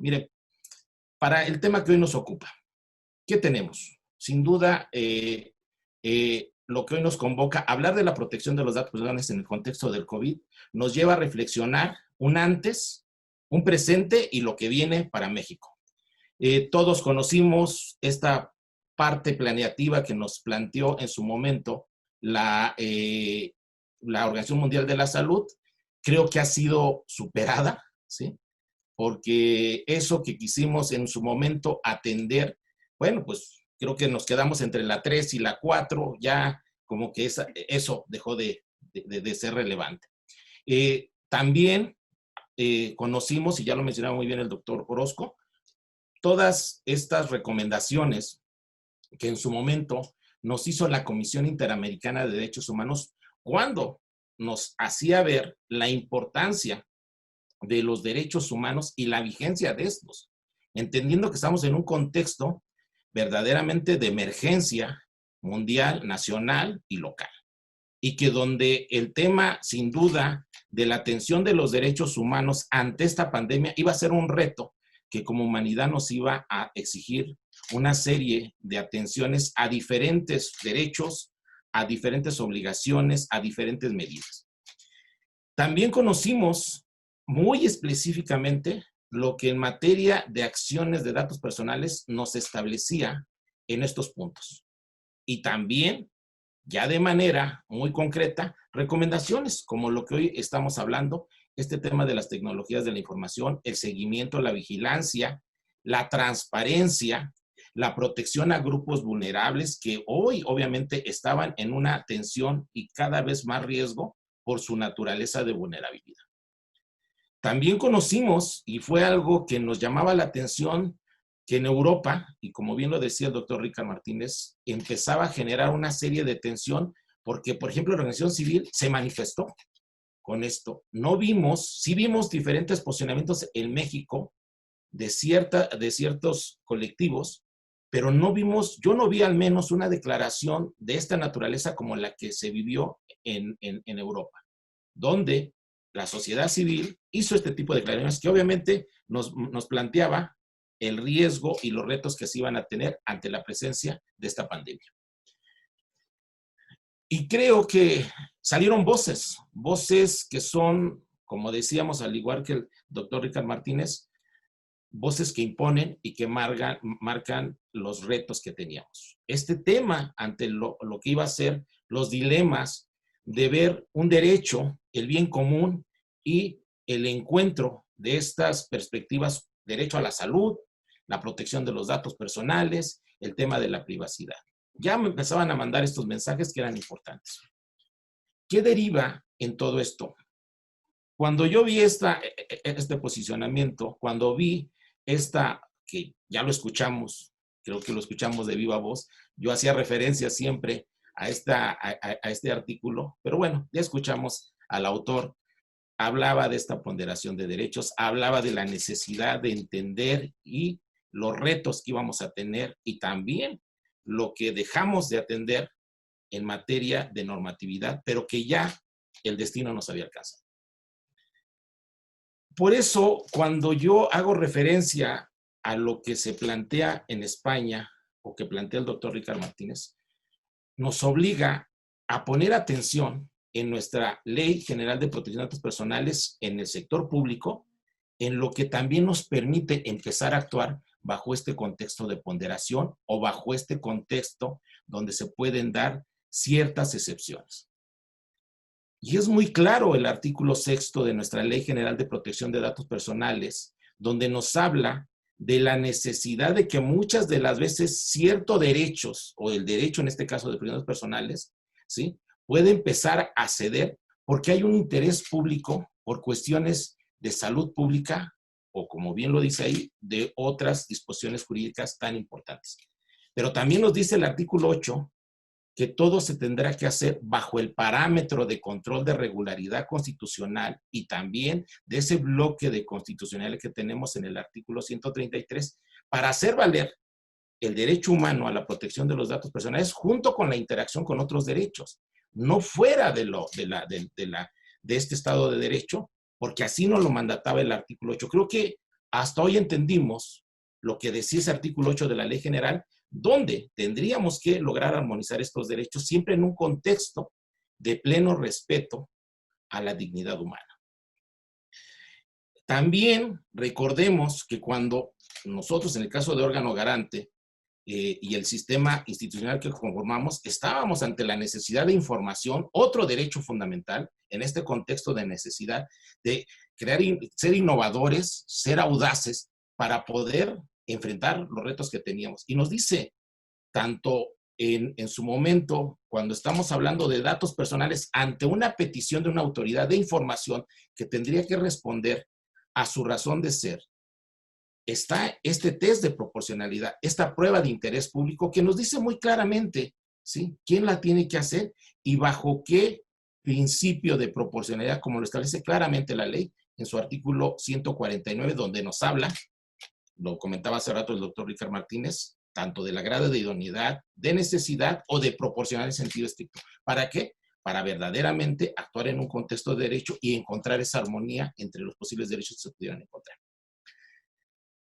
Mire, para el tema que hoy nos ocupa, ¿qué tenemos? Sin duda, lo que hoy nos convoca, hablar de la protección de los datos personales en el contexto del COVID, nos lleva a reflexionar un antes, un presente y lo que viene para México. Todos conocimos esta parte planeativa que nos planteó en su momento la Organización Mundial de la Salud. Creo que ha sido superada, ¿sí? Porque eso que quisimos en su momento atender, bueno, pues creo que nos quedamos entre la 3 y la 4, ya como que eso dejó de ser relevante. También conocimos, y ya lo mencionaba muy bien el doctor Orozco, todas estas recomendaciones que en su momento nos hizo la Comisión Interamericana de Derechos Humanos cuando nos hacía ver la importancia de los derechos humanos y la vigencia de estos, entendiendo que estamos en un contexto verdaderamente de emergencia mundial, nacional y local, y que donde el tema, sin duda, de la atención de los derechos humanos ante esta pandemia iba a ser un reto que como humanidad nos iba a exigir una serie de atenciones a diferentes derechos, a diferentes obligaciones, a diferentes medidas. También conocimos muy específicamente lo que en materia de acciones de datos personales nos establecía en estos puntos. Y también, ya de manera muy concreta, recomendaciones como lo que hoy estamos hablando, este tema de las tecnologías de la información, el seguimiento, la vigilancia, la transparencia, la protección a grupos vulnerables que hoy obviamente estaban en una tensión y cada vez más riesgo por su naturaleza de vulnerabilidad. También conocimos, y fue algo que nos llamaba la atención, que en Europa, y como bien lo decía el doctor Ricard Martínez, empezaba a generar una serie de tensión porque, por ejemplo, la organización civil se manifestó con esto. No vimos, sí vimos diferentes posicionamientos en México de ciertos colectivos, pero no vimos, yo no vi al menos una declaración de esta naturaleza como la que se vivió en Europa, donde la sociedad civil hizo este tipo de declaraciones que obviamente nos planteaba el riesgo y los retos que se iban a tener ante la presencia de esta pandemia. Y creo que salieron voces que son, como decíamos, al igual que el doctor Ricard Martínez, voces que imponen y que marcan los retos que teníamos. Este tema ante lo que iba a ser los dilemas de ver un derecho, el bien común y el encuentro de estas perspectivas, derecho a la salud, la protección de los datos personales, el tema de la privacidad. Ya me empezaban a mandar estos mensajes que eran importantes. ¿Qué deriva en todo esto? Cuando yo vi este posicionamiento, cuando vi que ya lo escuchamos, creo que lo escuchamos de viva voz, yo hacía referencia siempre a este artículo, pero bueno, ya escuchamos al autor, hablaba de esta ponderación de derechos, hablaba de la necesidad de entender y los retos que íbamos a tener y también lo que dejamos de atender en materia de normatividad, pero que ya el destino nos había alcanzado. Por eso, cuando yo hago referencia a lo que se plantea en España o que plantea el doctor Ricard Martínez, nos obliga a poner atención en nuestra Ley General de Protección de Datos Personales en el sector público, en lo que también nos permite empezar a actuar bajo este contexto de ponderación o bajo este contexto donde se pueden dar ciertas excepciones. Y es muy claro el artículo 6º de nuestra Ley General de Protección de Datos Personales, donde nos habla de la necesidad de que muchas de las veces ciertos derechos, o el derecho en este caso de protección de datos personales, ¿sí?, puede empezar a ceder porque hay un interés público por cuestiones de salud pública o, como bien lo dice ahí, de otras disposiciones jurídicas tan importantes. Pero también nos dice el artículo 8 que todo se tendrá que hacer bajo el parámetro de control de regularidad constitucional y también de ese bloque de constitucionalidad que tenemos en el artículo 133 para hacer valer el derecho humano a la protección de los datos personales junto con la interacción con otros derechos, no fuera de este Estado de Derecho, porque así nos lo mandataba el artículo 8. Creo que hasta hoy entendimos lo que decía ese artículo 8 de la Ley General, donde tendríamos que lograr armonizar estos derechos siempre en un contexto de pleno respeto a la dignidad humana. También recordemos que cuando nosotros, en el caso de órgano garante y el sistema institucional que conformamos, estábamos ante la necesidad de información, otro derecho fundamental en este contexto de necesidad de crear, ser innovadores, ser audaces para poder enfrentar los retos que teníamos. Y nos dice, tanto en su momento, cuando estamos hablando de datos personales, ante una petición de una autoridad de información que tendría que responder a su razón de ser, está este test de proporcionalidad, esta prueba de interés público que nos dice muy claramente, ¿sí?, quién la tiene que hacer y bajo qué principio de proporcionalidad, como lo establece claramente la ley en su artículo 149, donde nos habla, lo comentaba hace rato el doctor Ricardo Martínez, tanto de la grado de idoneidad, de necesidad o de proporcional en sentido estricto. ¿Para qué? Para verdaderamente actuar en un contexto de derecho y encontrar esa armonía entre los posibles derechos que se pudieran encontrar.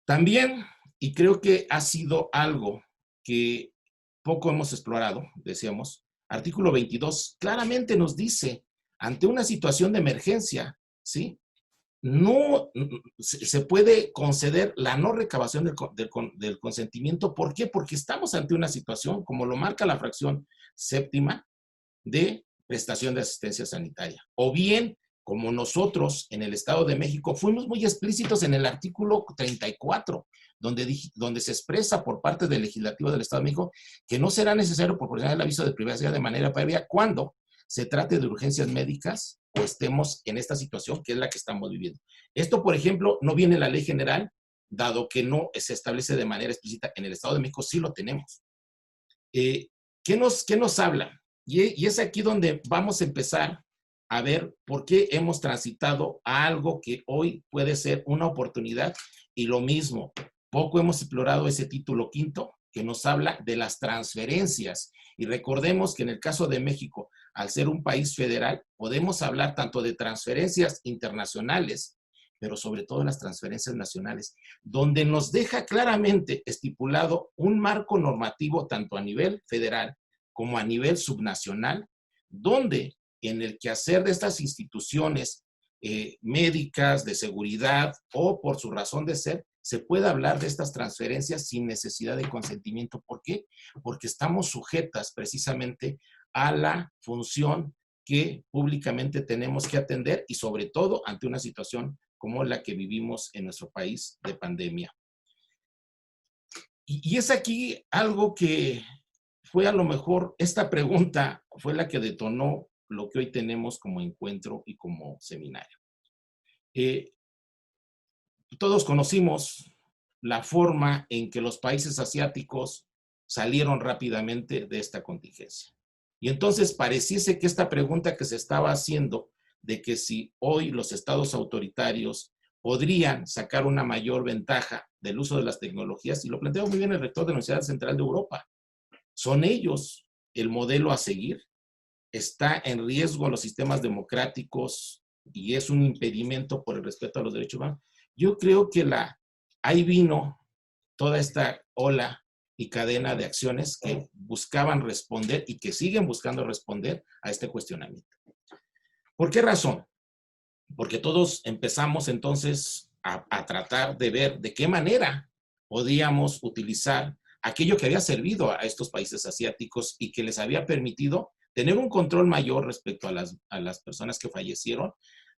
También, y creo que ha sido algo que poco hemos explorado, decíamos, artículo 22 claramente nos dice, ante una situación de emergencia, ¿sí?, no se puede conceder la no recabación del consentimiento. ¿Por qué? Porque estamos ante una situación, como lo marca la fracción séptima, de prestación de asistencia sanitaria. O bien, como nosotros en el Estado de México fuimos muy explícitos en el artículo 34, donde se expresa por parte del Legislativo del Estado de México que no será necesario proporcionar el aviso de privacidad de manera previa cuando se trate de urgencias médicas o estemos en esta situación que es la que estamos viviendo. Esto, por ejemplo, no viene en la Ley General, dado que no se establece de manera explícita. En el Estado de México sí lo tenemos. ¿Qué nos habla? Y es aquí donde vamos a empezar a ver por qué hemos transitado a algo que hoy puede ser una oportunidad. Y lo mismo, poco hemos explorado ese título quinto que nos habla de las transferencias. Y recordemos que en el caso de México, al ser un país federal, podemos hablar tanto de transferencias internacionales, pero sobre todo las transferencias nacionales, donde nos deja claramente estipulado un marco normativo tanto a nivel federal como a nivel subnacional, donde en el quehacer de estas instituciones médicas, de seguridad o por su razón de ser, se puede hablar de estas transferencias sin necesidad de consentimiento. ¿Por qué? Porque estamos sujetas precisamente a la función que públicamente tenemos que atender y sobre todo ante una situación como la que vivimos en nuestro país de pandemia. Y es aquí algo que fue a lo mejor, esta pregunta fue la que detonó lo que hoy tenemos como encuentro y como seminario. Todos conocimos la forma en que los países asiáticos salieron rápidamente de esta contingencia. Y entonces pareciese que esta pregunta que se estaba haciendo de que si hoy los estados autoritarios podrían sacar una mayor ventaja del uso de las tecnologías, y lo planteó muy bien el rector de la Universidad Central de Europa, son ellos el modelo a seguir. Está en riesgo los sistemas democráticos y es un impedimento por el respeto a los derechos humanos. Yo creo que ahí vino toda esta ola y cadena de acciones que buscaban responder y que siguen buscando responder a este cuestionamiento. ¿Por qué razón? Porque todos empezamos entonces a tratar de ver de qué manera podíamos utilizar aquello que había servido a estos países asiáticos y que les había permitido tener un control mayor respecto a las personas que fallecieron,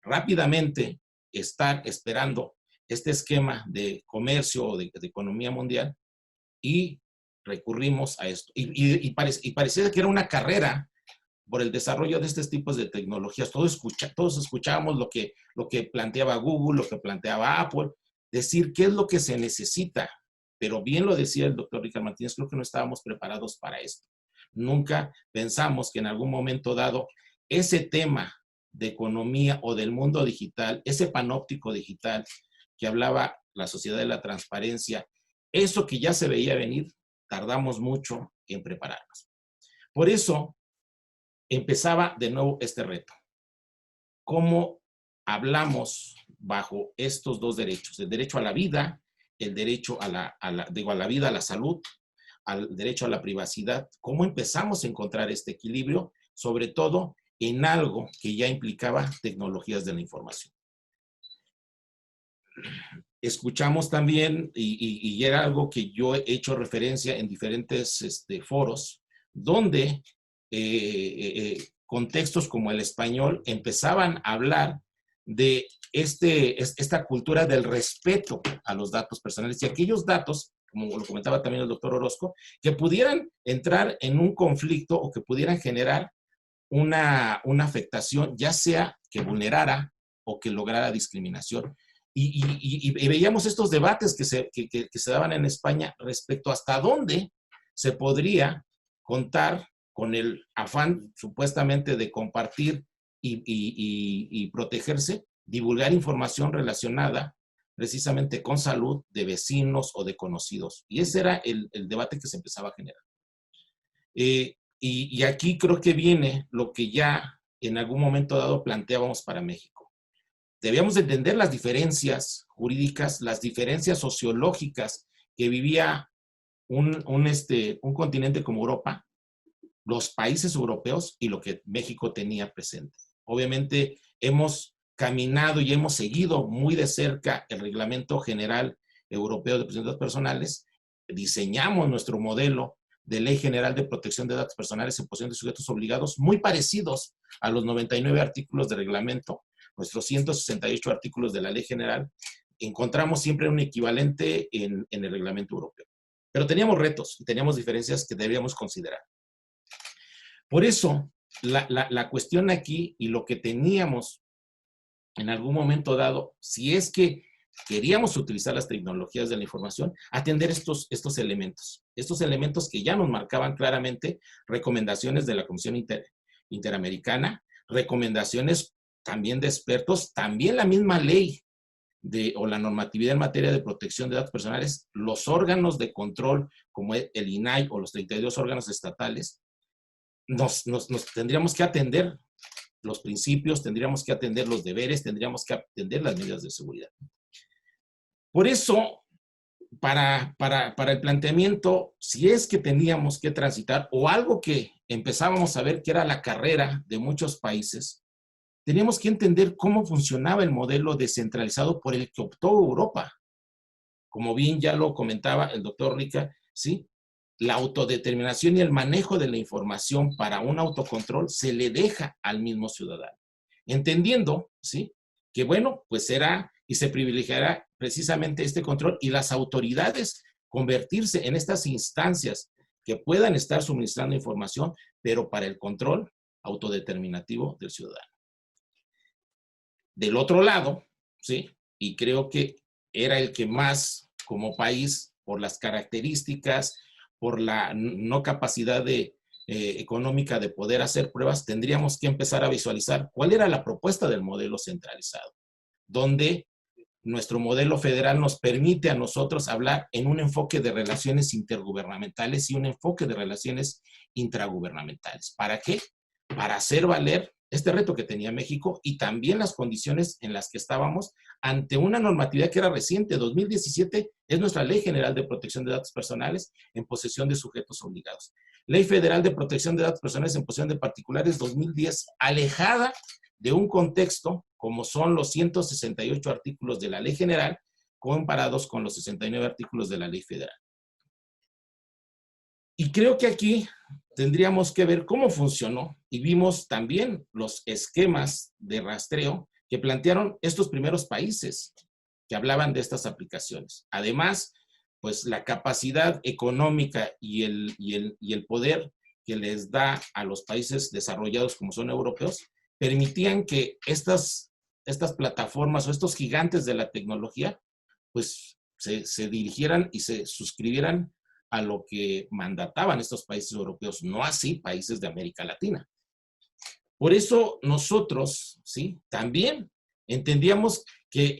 rápidamente estar esperando este esquema de comercio o de economía mundial y recurrimos a esto. Y parecía que era una carrera por el desarrollo de estos tipos de tecnologías. Todos escuchábamos lo que planteaba Google, lo que planteaba Apple, decir qué es lo que se necesita. Pero bien lo decía el doctor Ricardo Martínez, creo que no estábamos preparados para esto. Nunca pensamos que en algún momento dado ese tema de economía o del mundo digital, ese panóptico digital que hablaba la sociedad de la transparencia, eso que ya se veía venir, tardamos mucho en prepararnos. Por eso empezaba de nuevo este reto. ¿Cómo hablamos bajo estos dos derechos, el derecho a la vida, el derecho a la vida, a la salud, al derecho a la privacidad. ¿Cómo empezamos a encontrar este equilibrio? Sobre todo en algo que ya implicaba tecnologías de la información. Escuchamos también, y era algo que yo he hecho referencia en diferentes foros, donde contextos como el español empezaban a hablar de esta cultura del respeto a los datos personales y aquellos datos, como lo comentaba también el doctor Orozco, que pudieran entrar en un conflicto o que pudieran generar una afectación, ya sea que vulnerara o que lograra discriminación. Y veíamos estos debates que se daban en España respecto hasta dónde se podría contar con el afán supuestamente de compartir y protegerse, divulgar información relacionada precisamente con salud de vecinos o de conocidos. Y ese era el debate que se empezaba a generar. Y aquí creo que viene lo que ya en algún momento dado planteábamos para México. Debíamos entender las diferencias jurídicas, las diferencias sociológicas que vivía un continente como Europa, los países europeos y lo que México tenía presente. Obviamente hemos caminado y hemos seguido muy de cerca el Reglamento General Europeo de Protección de Datos Personales, diseñamos nuestro modelo de Ley General de Protección de Datos Personales en posesión de sujetos obligados, muy parecidos a los 99 artículos de reglamento, nuestros 168 artículos de la Ley General, encontramos siempre un equivalente en el reglamento europeo. Pero teníamos retos y teníamos diferencias que debíamos considerar. Por eso, la cuestión aquí y lo que teníamos en algún momento dado, si es que queríamos utilizar las tecnologías de la información, atender estos elementos que ya nos marcaban claramente recomendaciones de la Comisión Interamericana, recomendaciones también de expertos, también la misma ley o la normatividad en materia de protección de datos personales, los órganos de control como el INAI o los 32 órganos estatales, nos tendríamos que atender los principios, tendríamos que atender los deberes, tendríamos que atender las medidas de seguridad. Por eso, para el planteamiento, si es que teníamos que transitar, o algo que empezábamos a ver que era la carrera de muchos países, teníamos que entender cómo funcionaba el modelo descentralizado por el que optó Europa. Como bien ya lo comentaba el doctor Rica, ¿sí? La autodeterminación y el manejo de la información para un autocontrol se le deja al mismo ciudadano. Entendiendo, ¿sí? Que bueno, pues será y se privilegiará precisamente este control y las autoridades convertirse en estas instancias que puedan estar suministrando información, pero para el control autodeterminativo del ciudadano. Del otro lado, ¿sí? Y creo que era el que más, como país, por las características, por la no capacidad económica de poder hacer pruebas, tendríamos que empezar a visualizar cuál era la propuesta del modelo centralizado, donde nuestro modelo federal nos permite a nosotros hablar en un enfoque de relaciones intergubernamentales y un enfoque de relaciones intragubernamentales. ¿Para qué? Para hacer valer este reto que tenía México y también las condiciones en las que estábamos ante una normatividad que era reciente. 2017 es nuestra Ley General de Protección de Datos Personales en posesión de sujetos obligados. Ley Federal de Protección de Datos Personales en posesión de particulares 2010, alejada de un contexto como son los 168 artículos de la Ley General comparados con los 69 artículos de la Ley Federal. Y creo que aquí tendríamos que ver cómo funcionó y vimos también los esquemas de rastreo que plantearon estos primeros países que hablaban de estas aplicaciones. Además, pues la capacidad económica y el poder que les da a los países desarrollados como son europeos, permitían que estas plataformas o estos gigantes de la tecnología, pues se dirigieran y se suscribieran a lo que mandataban estos países europeos, no así países de América Latina. Por eso nosotros, ¿sí? También entendíamos que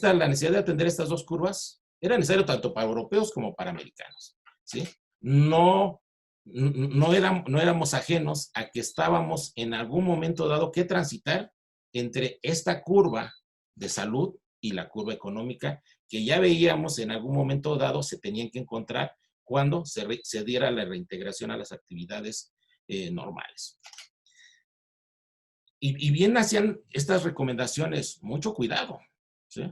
la necesidad de atender estas dos curvas era necesario tanto para europeos como para americanos, ¿sí? No éramos ajenos a que estábamos en algún momento dado que transitar entre esta curva de salud y la curva económica que ya veíamos en algún momento dado se tenían que encontrar cuando se diera la reintegración a las actividades normales. Y bien hacían estas recomendaciones, mucho cuidado, ¿sí?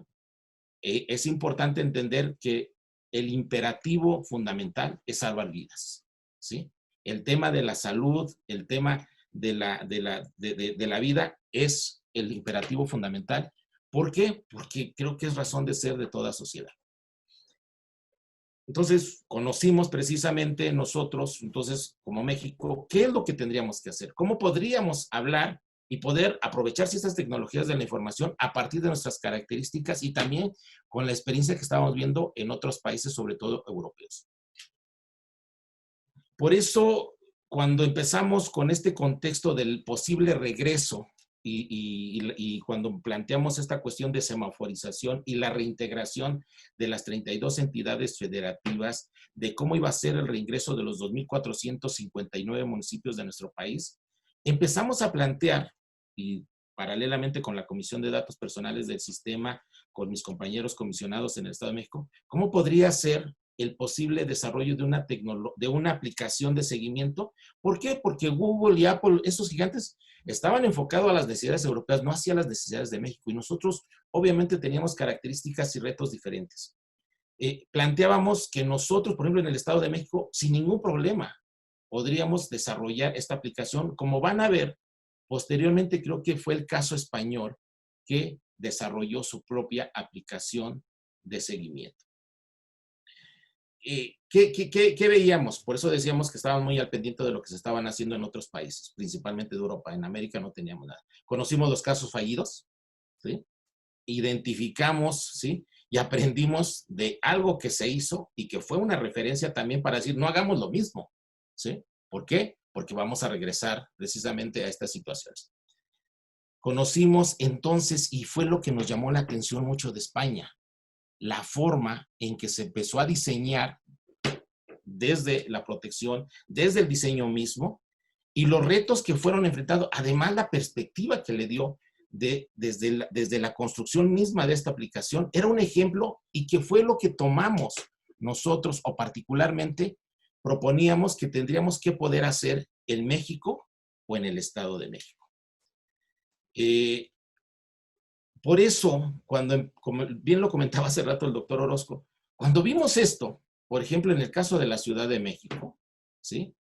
Es importante entender que el imperativo fundamental es salvar vidas, ¿sí? El tema de la salud, el tema de la vida es el imperativo fundamental. ¿Por qué? Porque creo que es razón de ser de toda sociedad. Entonces, conocimos precisamente nosotros, entonces, como México, qué es lo que tendríamos que hacer, cómo podríamos hablar y poder aprovechar estas tecnologías de la información a partir de nuestras características y también con la experiencia que estábamos viendo en otros países, sobre todo europeos. Por eso, cuando empezamos con este contexto del posible regreso y cuando planteamos esta cuestión de semaforización y la reintegración de las 32 entidades federativas, de cómo iba a ser el reingreso de los 2,459 municipios de nuestro país, empezamos a plantear, y paralelamente con la Comisión de Datos Personales del Sistema, con mis compañeros comisionados en el Estado de México, cómo podría ser el posible desarrollo de una aplicación de seguimiento. ¿Por qué? Porque Google y Apple, esos gigantes, estaban enfocados a las necesidades europeas, no hacia las necesidades de México. Y nosotros, obviamente, teníamos características y retos diferentes. Planteábamos que nosotros, por ejemplo, en el Estado de México, sin ningún problema, podríamos desarrollar esta aplicación. Como van a ver, posteriormente creo que fue el caso español que desarrolló su propia aplicación de seguimiento. ¿Qué veíamos? Por eso decíamos que estaban muy al pendiente de lo que se estaban haciendo en otros países, principalmente de Europa. En América no teníamos nada. Conocimos los casos fallidos, ¿sí? Identificamos, ¿sí? Y aprendimos de algo que se hizo y que fue una referencia también para decir, no hagamos lo mismo, ¿sí? ¿Por qué? Porque vamos a regresar precisamente a estas situaciones. Conocimos entonces, y fue lo que nos llamó la atención mucho de España, la forma en que se empezó a diseñar desde la protección, desde el diseño mismo, y los retos que fueron enfrentados, además la perspectiva que le dio desde la construcción misma de esta aplicación, era un ejemplo y que fue lo que tomamos nosotros, o particularmente proponíamos que tendríamos que poder hacer en México o en el Estado de México. Por eso, como bien lo comentaba hace rato el doctor Orozco, cuando vimos esto, por ejemplo, en el caso de la Ciudad de México, ¿sí?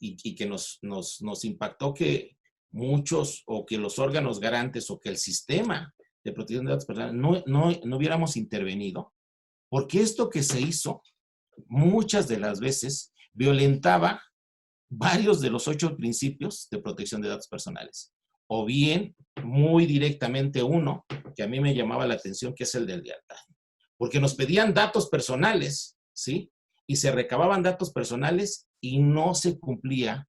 Y que nos impactó que muchos, o que los órganos garantes, o que el sistema de protección de datos personales no hubiéramos intervenido, porque esto que se hizo, muchas de las veces, violentaba varios de los 8 principios de protección de datos personales. O bien, muy directamente uno, que a mí me llamaba la atención, que es el de lealtad. Porque nos pedían datos personales, ¿sí? Y se recababan datos personales y no se cumplía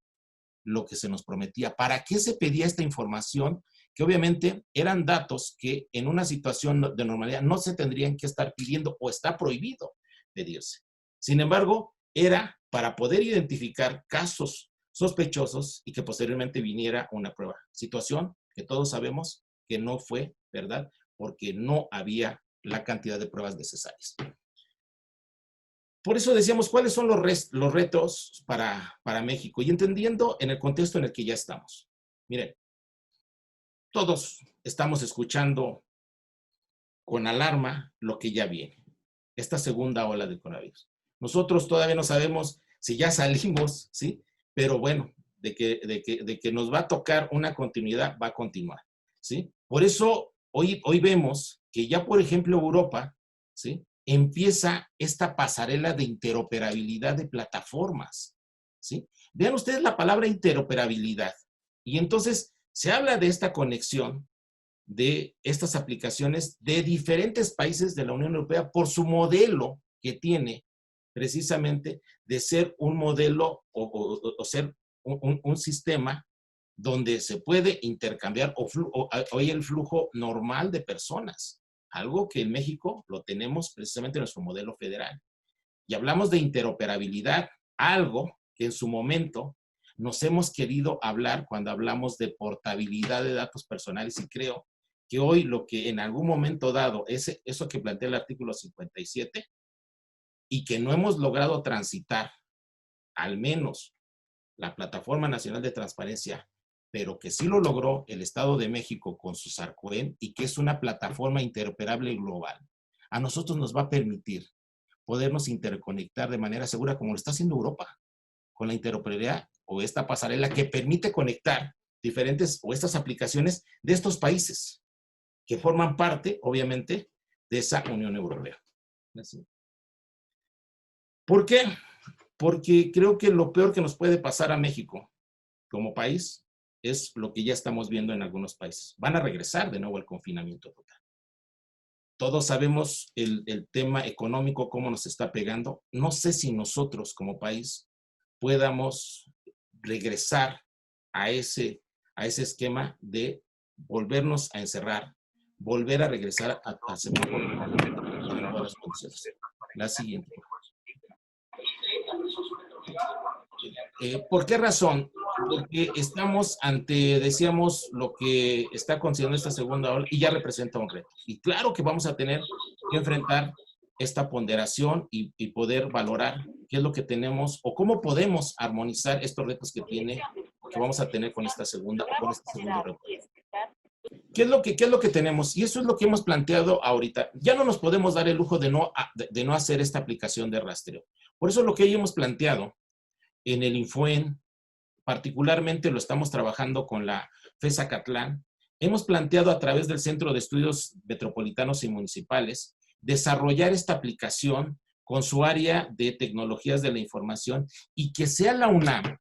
lo que se nos prometía. ¿Para qué se pedía esta información? Que obviamente eran datos que en una situación de normalidad no se tendrían que estar pidiendo o está prohibido pedirse. Sin embargo, era para poder identificar casos sospechosos y que posteriormente viniera una prueba. Situación que todos sabemos que no fue verdad porque no había la cantidad de pruebas necesarias. Por eso decíamos, ¿cuáles son los retos para México? Y entendiendo en el contexto en el que ya estamos. Miren, todos estamos escuchando con alarma lo que ya viene, esta segunda ola del coronavirus. Nosotros todavía no sabemos si ya salimos, ¿sí? Pero bueno, de que nos va a tocar una continuidad, va a continuar, ¿sí? Por eso hoy vemos que ya, por ejemplo, Europa, ¿sí? Empieza esta pasarela de interoperabilidad de plataformas, ¿sí? Vean ustedes la palabra interoperabilidad. Y entonces se habla de esta conexión de estas aplicaciones de diferentes países de la Unión Europea por su modelo que tiene precisamente de ser un modelo o ser un sistema donde se puede intercambiar hoy el flujo normal de personas, algo que en México lo tenemos precisamente en nuestro modelo federal. Y hablamos de interoperabilidad, algo que en su momento nos hemos querido hablar cuando hablamos de portabilidad de datos personales, y creo que hoy lo que en algún momento dado, eso que plantea el artículo 57, y que no hemos logrado transitar, al menos la Plataforma Nacional de Transparencia, pero que sí lo logró el Estado de México con su SARCOEN y que es una plataforma interoperable global, a nosotros nos va a permitir podernos interconectar de manera segura como lo está haciendo Europa, con la interoperabilidad o esta pasarela que permite conectar diferentes o estas aplicaciones de estos países que forman parte, obviamente, de esa Unión Europea. ¿Sí? ¿Por qué? Porque creo que lo peor que nos puede pasar a México como país es lo que ya estamos viendo en algunos países. Van a regresar de nuevo al confinamiento total. Todos sabemos el tema económico, cómo nos está pegando. No sé si nosotros como país podamos regresar a ese esquema de volvernos a encerrar, volver a regresar a semáforo en todas las condiciones. La siguiente. ¿Por qué razón? Porque estamos ante, decíamos, lo que está considerando esta segunda ola y ya representa un reto. Y claro que vamos a tener que enfrentar esta ponderación y poder valorar qué es lo que tenemos o cómo podemos armonizar estos retos que vamos a tener con esta segunda o con este segundo reto. ¿Qué es lo que tenemos? Y eso es lo que hemos planteado ahorita. Ya no nos podemos dar el lujo de no hacer esta aplicación de rastreo. Por eso lo que hemos planteado en el Infuen, particularmente lo estamos trabajando con la FES Acatlán, hemos planteado a través del Centro de Estudios Metropolitanos y Municipales desarrollar esta aplicación con su área de tecnologías de la información y que sea la UNAM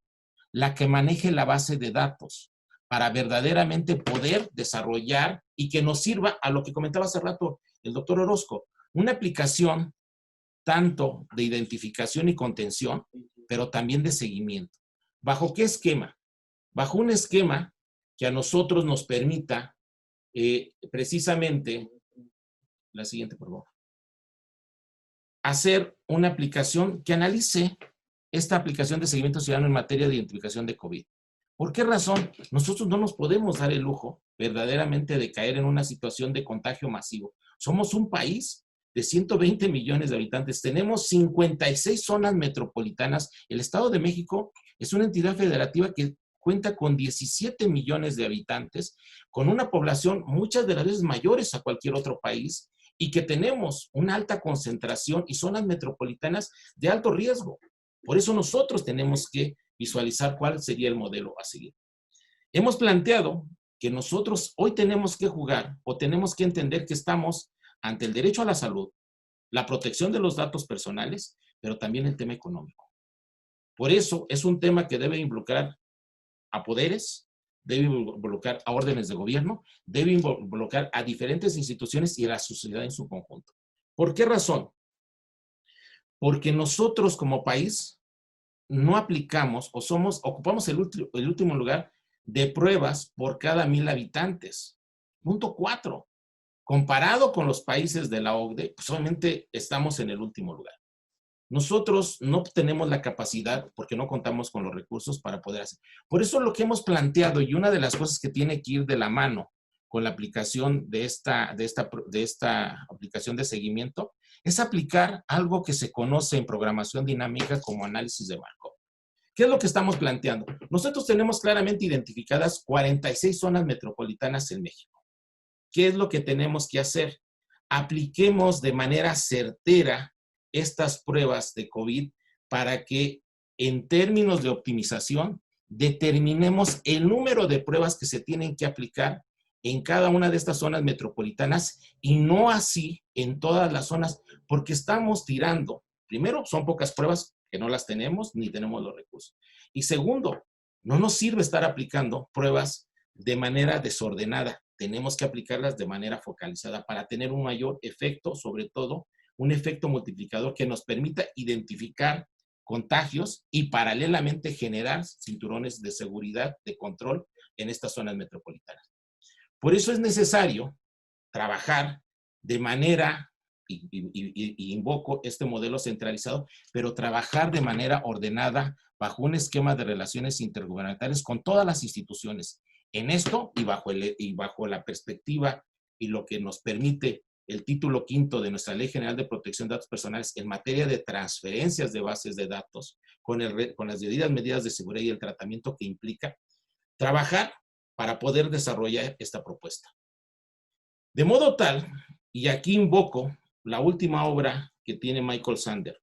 la que maneje la base de datos para verdaderamente poder desarrollar y que nos sirva a lo que comentaba hace rato el doctor Orozco, una aplicación tanto de identificación y contención, pero también de seguimiento. ¿Bajo qué esquema? Bajo un esquema que a nosotros nos permita precisamente, la siguiente por favor, hacer una aplicación que analice esta aplicación de seguimiento ciudadano en materia de identificación de COVID. ¿Por qué razón? Nosotros no nos podemos dar el lujo verdaderamente de caer en una situación de contagio masivo. Somos un país de 120 millones de habitantes. Tenemos 56 zonas metropolitanas. El Estado de México es una entidad federativa que cuenta con 17 millones de habitantes, con una población muchas de las veces mayores a cualquier otro país y que tenemos una alta concentración y zonas metropolitanas de alto riesgo. Por eso nosotros tenemos que visualizar cuál sería el modelo a seguir. Hemos planteado que nosotros hoy tenemos que jugar o tenemos que entender que estamos ante el derecho a la salud, la protección de los datos personales, pero también el tema económico. Por eso es un tema que debe involucrar a poderes, debe involucrar a órdenes de gobierno, debe involucrar a diferentes instituciones y a la sociedad en su conjunto. ¿Por qué razón? Porque nosotros como país no aplicamos o ocupamos el último lugar de pruebas por cada 1,000 habitantes. Punto 4. Comparado con los países de la OCDE, pues obviamente estamos en el último lugar. Nosotros no tenemos la capacidad, porque no contamos con los recursos para poder hacer. Por eso lo que hemos planteado, y una de las cosas que tiene que ir de la mano con la aplicación de esta aplicación de seguimiento, es aplicar algo que se conoce en programación dinámica como análisis de Markov. ¿Qué es lo que estamos planteando? Nosotros tenemos claramente identificadas 46 zonas metropolitanas en México. ¿Qué es lo que tenemos que hacer? Apliquemos de manera certera estas pruebas de COVID para que en términos de optimización determinemos el número de pruebas que se tienen que aplicar en cada una de estas zonas metropolitanas y no así en todas las zonas, porque estamos tirando. Primero, son pocas pruebas que no las tenemos ni tenemos los recursos. Y segundo, no nos sirve estar aplicando pruebas de manera desordenada. Tenemos que aplicarlas de manera focalizada para tener un mayor efecto, sobre todo un efecto multiplicador que nos permita identificar contagios y paralelamente generar cinturones de seguridad, de control en estas zonas metropolitanas. Por eso es necesario trabajar de manera, y invoco este modelo centralizado, pero trabajar de manera ordenada bajo un esquema de relaciones intergubernamentales con todas las instituciones. En esto y bajo la perspectiva y lo que nos permite el título quinto de nuestra Ley General de Protección de Datos Personales en materia de transferencias de bases de datos, con las debidas medidas de seguridad y el tratamiento que implica, trabajar para poder desarrollar esta propuesta. De modo tal, y aquí invoco la última obra que tiene Michael Sandel,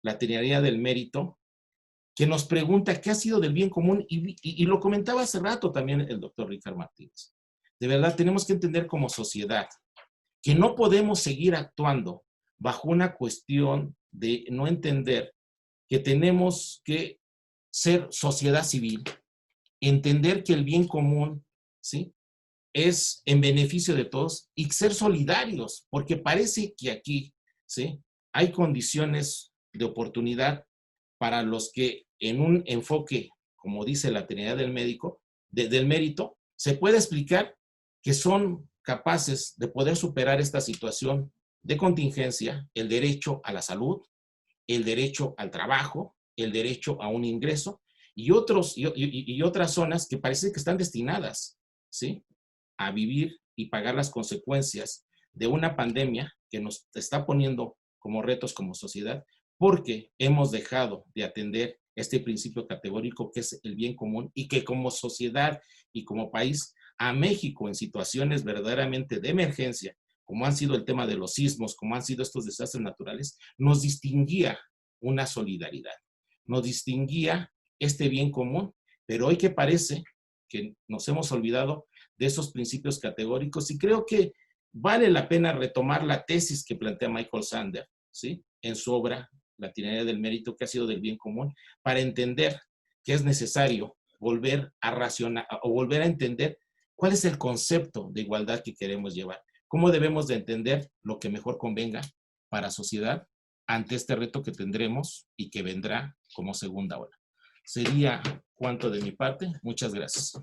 La teoría del mérito, que nos pregunta qué ha sido del bien común, y lo comentaba hace rato también el doctor Richard Martínez. De verdad, tenemos que entender como sociedad que no podemos seguir actuando bajo una cuestión de no entender que tenemos que ser sociedad civil, entender que el bien común, ¿sí?, es en beneficio de todos y ser solidarios, porque parece que aquí, ¿sí?, hay condiciones de oportunidad para los que en un enfoque, como dice la Trinidad del médico, del mérito, se puede explicar que son capaces de poder superar esta situación de contingencia, el derecho a la salud, el derecho al trabajo, el derecho a un ingreso y otras zonas que parece que están destinadas, ¿sí?, a vivir y pagar las consecuencias de una pandemia que nos está poniendo como retos como sociedad, porque hemos dejado de atender este principio categórico que es el bien común y que como sociedad y como país a México en situaciones verdaderamente de emergencia, como han sido el tema de los sismos, como han sido estos desastres naturales, nos distinguía una solidaridad, nos distinguía este bien común, pero hoy que parece que nos hemos olvidado de esos principios categóricos y creo que vale la pena retomar la tesis que plantea Michael Sandel, ¿sí?, en su obra La tiranía del mérito, que ha sido del bien común, para entender que es necesario volver a racionar o volver a entender cuál es el concepto de igualdad que queremos llevar, cómo debemos de entender lo que mejor convenga para la sociedad ante este reto que tendremos y que vendrá como segunda ola. Sería cuanto de mi parte. Muchas gracias.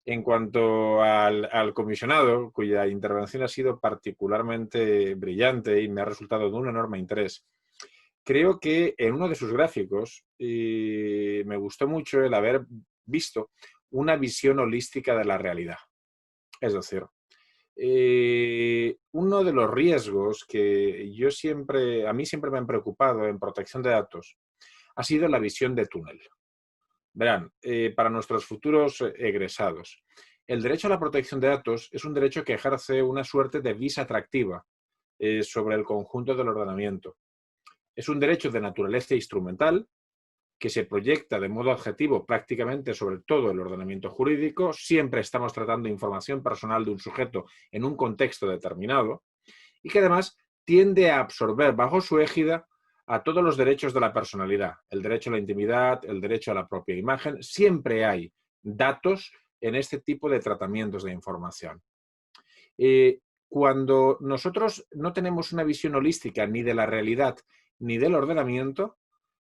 En cuanto al comisionado, cuya intervención ha sido particularmente brillante y me ha resultado de un enorme interés, creo que en uno de sus gráficos me gustó mucho el haber visto una visión holística de la realidad. Es decir, uno de los riesgos que a mí siempre me han preocupado en protección de datos ha sido la visión de túnel. Verán, para nuestros futuros egresados, el derecho a la protección de datos es un derecho que ejerce una suerte de vis atractiva sobre el conjunto del ordenamiento. Es un derecho de naturaleza instrumental que se proyecta de modo objetivo prácticamente sobre todo el ordenamiento jurídico. Siempre estamos tratando información personal de un sujeto en un contexto determinado y que además tiende a absorber bajo su égida a todos los derechos de la personalidad, el derecho a la intimidad, el derecho a la propia imagen. Siempre hay datos en este tipo de tratamientos de información. Cuando nosotros no tenemos una visión holística ni de la realidad ni del ordenamiento,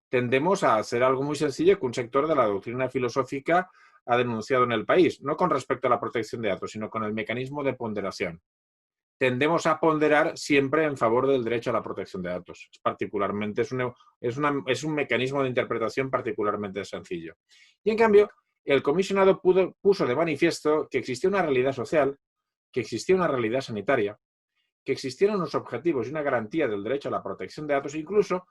tendemos a hacer algo muy sencillo que un sector de la doctrina filosófica ha denunciado en el país, no con respecto a la protección de datos, sino con el mecanismo de ponderación. Tendemos a ponderar siempre en favor del derecho a la protección de datos. Particularmente es un mecanismo de interpretación particularmente sencillo. Y en cambio, el comisionado puso de manifiesto que existía una realidad social, que existía una realidad sanitaria, que existieran unos objetivos y una garantía del derecho a la protección de datos. Incluso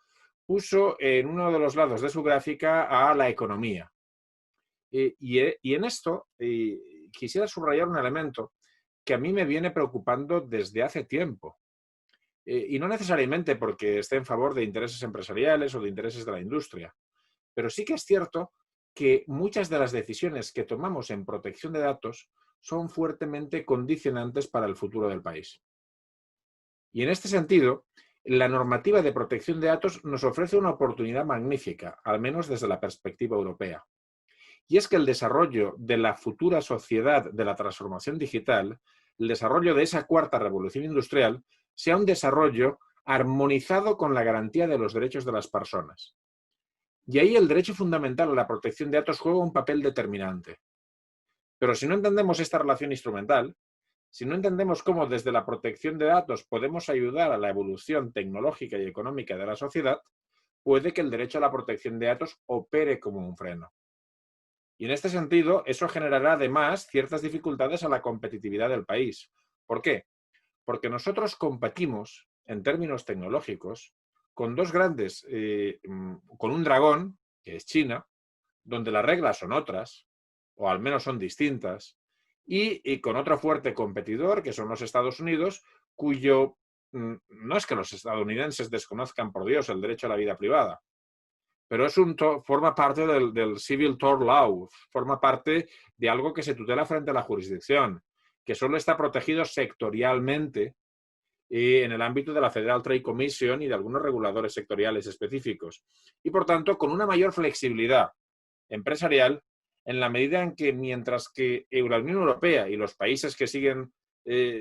puso en uno de los lados de su gráfica a la economía. Y en esto quisiera subrayar un elemento que a mí me viene preocupando desde hace tiempo. Y no necesariamente porque esté en favor de intereses empresariales o de intereses de la industria, pero sí que es cierto que muchas de las decisiones que tomamos en protección de datos son fuertemente condicionantes para el futuro del país. Y en este sentido, la normativa de protección de datos nos ofrece una oportunidad magnífica, al menos desde la perspectiva europea. Y es que el desarrollo de la futura sociedad de la transformación digital, el desarrollo de esa cuarta revolución industrial, sea un desarrollo armonizado con la garantía de los derechos de las personas. Y ahí el derecho fundamental a la protección de datos juega un papel determinante. Pero si no entendemos esta relación instrumental, si no entendemos cómo desde la protección de datos podemos ayudar a la evolución tecnológica y económica de la sociedad, puede que el derecho a la protección de datos opere como un freno. Y en este sentido, eso generará además ciertas dificultades a la competitividad del país. ¿Por qué? Porque nosotros competimos, en términos tecnológicos, con dos grandes, con un dragón, que es China, donde las reglas son otras, o al menos son distintas, y con otro fuerte competidor, que son los Estados Unidos, cuyo, no es que los estadounidenses desconozcan por Dios el derecho a la vida privada, pero forma parte del Civil Tort Law, forma parte de algo que se tutela frente a la jurisdicción, que solo está protegido sectorialmente en el ámbito de la Federal Trade Commission y de algunos reguladores sectoriales específicos. Y, por tanto, con una mayor flexibilidad empresarial, en la medida en que, mientras que la Unión Europea y los países que siguen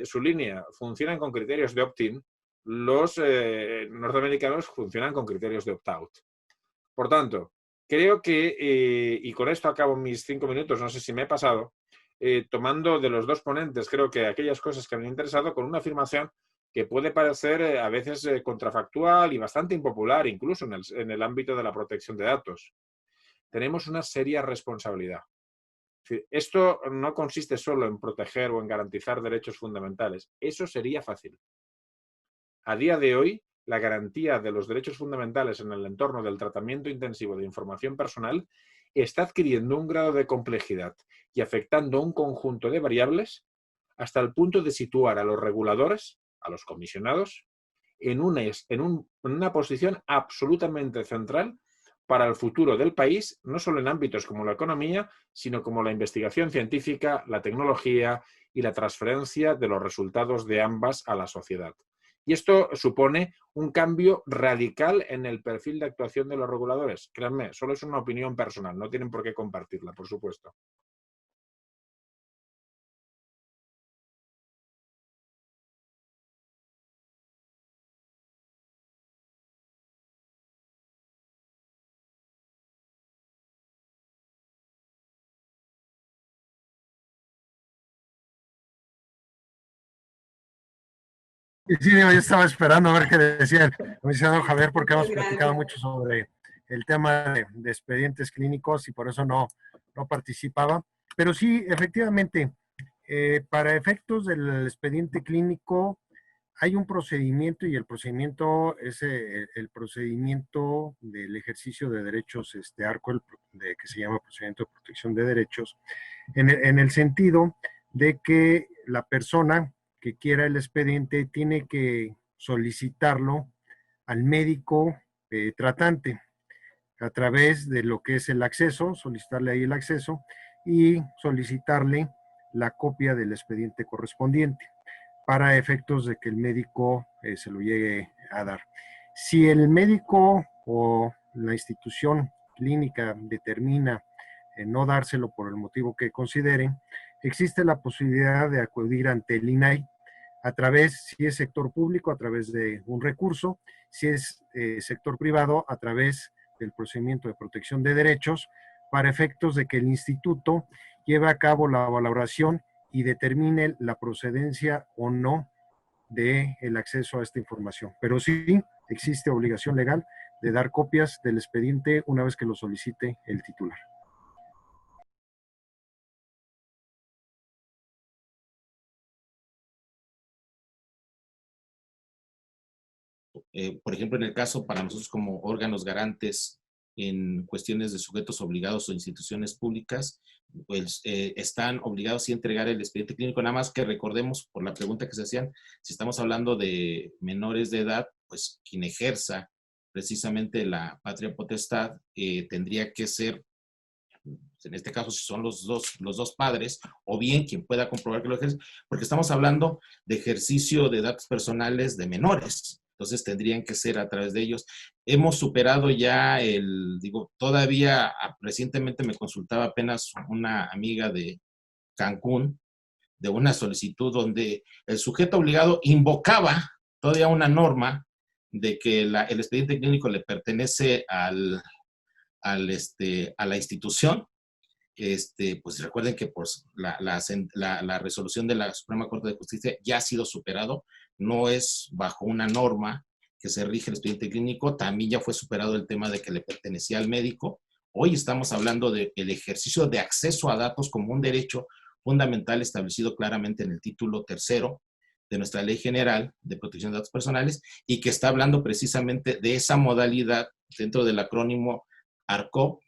su línea funcionan con criterios de opt-in, los norteamericanos funcionan con criterios de opt-out. Por tanto, creo que, y con esto acabo mis 5 minutos, no sé si me he pasado, tomando de los dos ponentes, creo que aquellas cosas que me han interesado, con una afirmación que puede parecer a veces contrafactual y bastante impopular, incluso en el ámbito de la protección de datos. Tenemos una seria responsabilidad. Esto no consiste solo en proteger o en garantizar derechos fundamentales. Eso sería fácil. A día de hoy, la garantía de los derechos fundamentales en el entorno del tratamiento intensivo de información personal está adquiriendo un grado de complejidad y afectando un conjunto de variables hasta el punto de situar a los reguladores, a los comisionados, en una posición absolutamente central para el futuro del país, no solo en ámbitos como la economía, sino como la investigación científica, la tecnología y la transferencia de los resultados de ambas a la sociedad. Y esto supone un cambio radical en el perfil de actuación de los reguladores. Créanme, solo es una opinión personal, no tienen por qué compartirla, por supuesto. Y sí, digo, yo estaba esperando a ver qué decía el comisionado Javier, porque hemos platicado mucho sobre el tema de expedientes clínicos y por eso no participaba. Pero sí, efectivamente, para efectos del expediente clínico hay un procedimiento y el procedimiento es el procedimiento del ejercicio de derechos ARCO, que se llama procedimiento de protección de derechos, en el sentido de que la persona que quiera el expediente tiene que solicitarlo al médico tratante a través de lo que es el acceso, solicitarle ahí el acceso y solicitarle la copia del expediente correspondiente para efectos de que el médico se lo llegue a dar. Si el médico o la institución clínica determina no dárselo por el motivo que considere, existe la posibilidad de acudir ante el INAI a través, si es sector público, a través de un recurso, si es sector privado, a través del procedimiento de protección de derechos, para efectos de que el instituto lleve a cabo la valoración y determine la procedencia o no del acceso a esta información. Pero sí existe obligación legal de dar copias del expediente una vez que lo solicite el titular. Por ejemplo, en el caso para nosotros como órganos garantes en cuestiones de sujetos obligados o instituciones públicas, pues están obligados a entregar el expediente clínico, nada más que recordemos por la pregunta que se hacían, si estamos hablando de menores de edad, pues quien ejerza precisamente la patria potestad tendría que ser, en este caso si son los dos padres, o bien quien pueda comprobar que lo ejerce, porque estamos hablando de ejercicio de datos personales de menores. Entonces tendrían que ser a través de ellos. Hemos superado ya todavía recientemente me consultaba apenas una amiga de Cancún de una solicitud donde el sujeto obligado invocaba todavía una norma de que el expediente clínico le pertenece a la institución. Pues recuerden que pues, la resolución de la Suprema Corte de Justicia ya ha sido superado, no es bajo una norma que se rige el expediente clínico, también ya fue superado el tema de que le pertenecía al médico. Hoy estamos hablando del ejercicio de acceso a datos como un derecho fundamental establecido claramente en el título tercero de nuestra Ley General de Protección de Datos Personales y que está hablando precisamente de esa modalidad dentro del acrónimo ARCOP,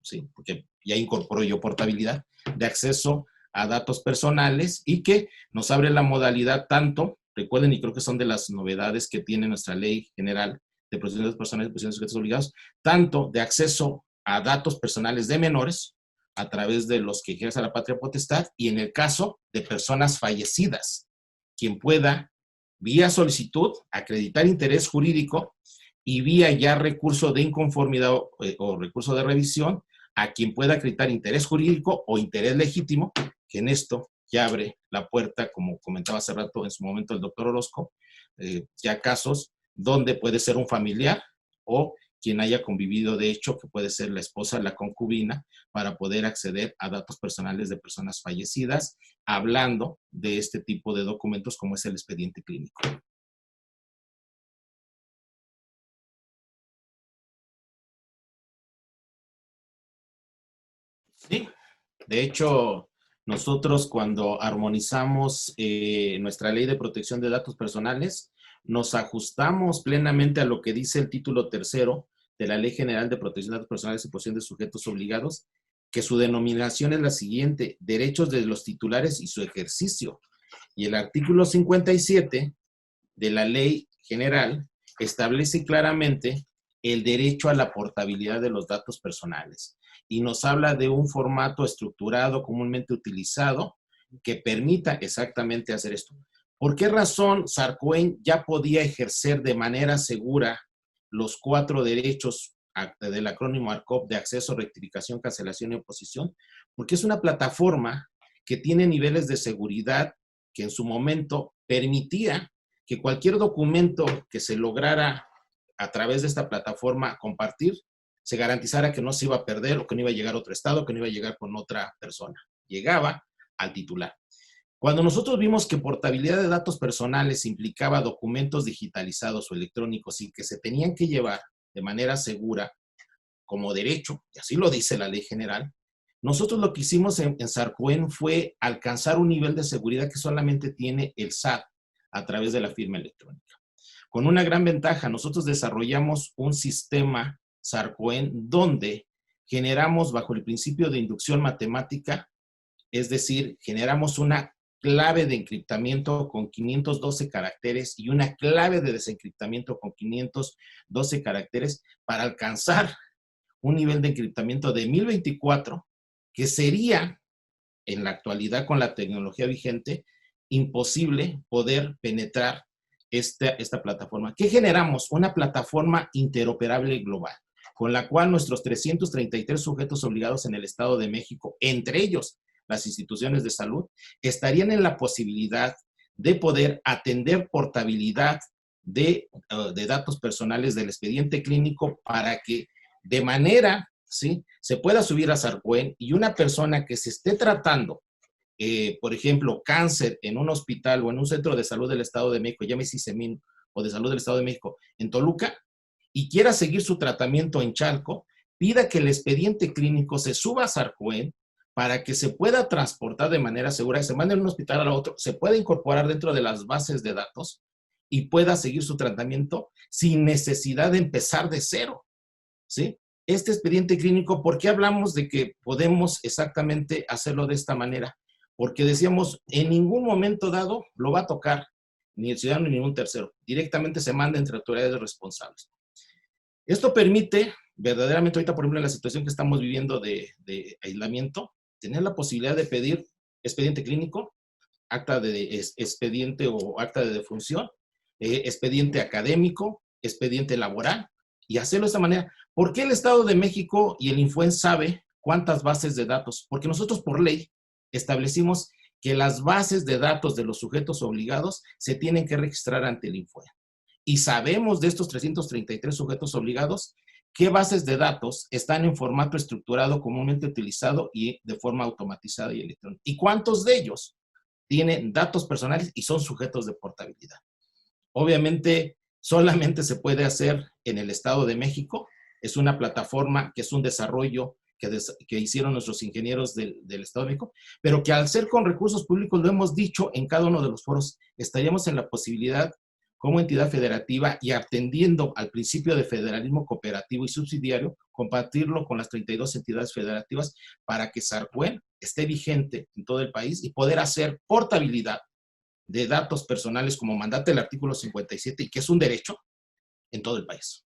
¿sí? Porque ya incorporó yo portabilidad, de acceso a datos personales y que nos abre la modalidad tanto, recuerden, y creo que son de las novedades que tiene nuestra Ley General de Protección de Datos Personales y Protección de Sujetos Obligados, tanto de acceso a datos personales de menores a través de los que ejerza la patria potestad y en el caso de personas fallecidas, quien pueda, vía solicitud, acreditar interés jurídico y vía ya recurso de inconformidad o recurso de revisión, a quien pueda acreditar interés jurídico o interés legítimo, que en esto ya abre la puerta, como comentaba hace rato en su momento el doctor Orozco, ya casos donde puede ser un familiar o quien haya convivido de hecho, que puede ser la esposa, la concubina, para poder acceder a datos personales de personas fallecidas, hablando de este tipo de documentos como es el expediente clínico. Sí, de hecho, nosotros cuando armonizamos nuestra ley de protección de datos personales, nos ajustamos plenamente a lo que dice el título tercero de la Ley General de Protección de Datos Personales y Protección de Sujetos Obligados, que su denominación es la siguiente: derechos de los titulares y su ejercicio. Y el artículo 57 de la Ley General establece claramente el derecho a la portabilidad de los datos personales y nos habla de un formato estructurado comúnmente utilizado que permita exactamente hacer esto. ¿Por qué razón Sarcoen ya podía ejercer de manera segura los 4 derechos del acrónimo ARCOP de acceso, rectificación, cancelación y oposición? Porque es una plataforma que tiene niveles de seguridad que en su momento permitía que cualquier documento que se lograra a través de esta plataforma compartir, se garantizara que no se iba a perder o que no iba a llegar a otro estado, que no iba a llegar con otra persona. Llegaba al titular. Cuando nosotros vimos que portabilidad de datos personales implicaba documentos digitalizados o electrónicos y que se tenían que llevar de manera segura como derecho, y así lo dice la Ley General, nosotros lo que hicimos en Sarcoen fue alcanzar un nivel de seguridad que solamente tiene el SAT a través de la firma electrónica. Con una gran ventaja, nosotros desarrollamos un sistema Sarcoen donde generamos bajo el principio de inducción matemática, es decir, generamos una clave de encriptamiento con 512 caracteres y una clave de desencriptamiento con 512 caracteres para alcanzar un nivel de encriptamiento de 1024, que sería, en la actualidad con la tecnología vigente, imposible poder penetrar esta plataforma. ¿Qué generamos? Una plataforma interoperable global, con la cual nuestros 333 sujetos obligados en el Estado de México, entre ellos las instituciones de salud, estarían en la posibilidad de poder atender portabilidad de datos personales del expediente clínico para que de manera, ¿sí?, se pueda subir a Sarcoen y una persona que se esté tratando, por ejemplo, cáncer en un hospital o en un centro de salud del Estado de México, llámese ISEMIN o de salud del Estado de México, en Toluca, y quiera seguir su tratamiento en Chalco, pida que el expediente clínico se suba a Sarcoen para que se pueda transportar de manera segura, que se mande de un hospital al otro, se pueda incorporar dentro de las bases de datos y pueda seguir su tratamiento sin necesidad de empezar de cero, ¿sí? Este expediente clínico, ¿por qué hablamos de que podemos exactamente hacerlo de esta manera? Porque decíamos, en ningún momento dado lo va a tocar ni el ciudadano ni ningún tercero. Directamente se manda entre autoridades responsables. Esto permite, verdaderamente ahorita, por ejemplo, en la situación que estamos viviendo de aislamiento, tener la posibilidad de pedir expediente clínico, acta de expediente o acta de defunción, expediente académico, expediente laboral, y hacerlo de esta manera. ¿Por qué el Estado de México y el Infuen sabe cuántas bases de datos? Porque nosotros por ley establecimos que las bases de datos de los sujetos obligados se tienen que registrar ante el Infuen. Y sabemos de estos 333 sujetos obligados qué bases de datos están en formato estructurado comúnmente utilizado y de forma automatizada y electrónica. ¿Y cuántos de ellos tienen datos personales y son sujetos de portabilidad? Obviamente solamente se puede hacer en el Estado de México. Es una plataforma que es un desarrollo que hicieron nuestros ingenieros del Estado de México, pero que al ser con recursos públicos, lo hemos dicho en cada uno de los foros, estaríamos en la posibilidad como entidad federativa y atendiendo al principio de federalismo cooperativo y subsidiario, compartirlo con las 32 entidades federativas para que SARCUEN esté vigente en todo el país y poder hacer portabilidad de datos personales como mandata el artículo 57 y que es un derecho en todo el país.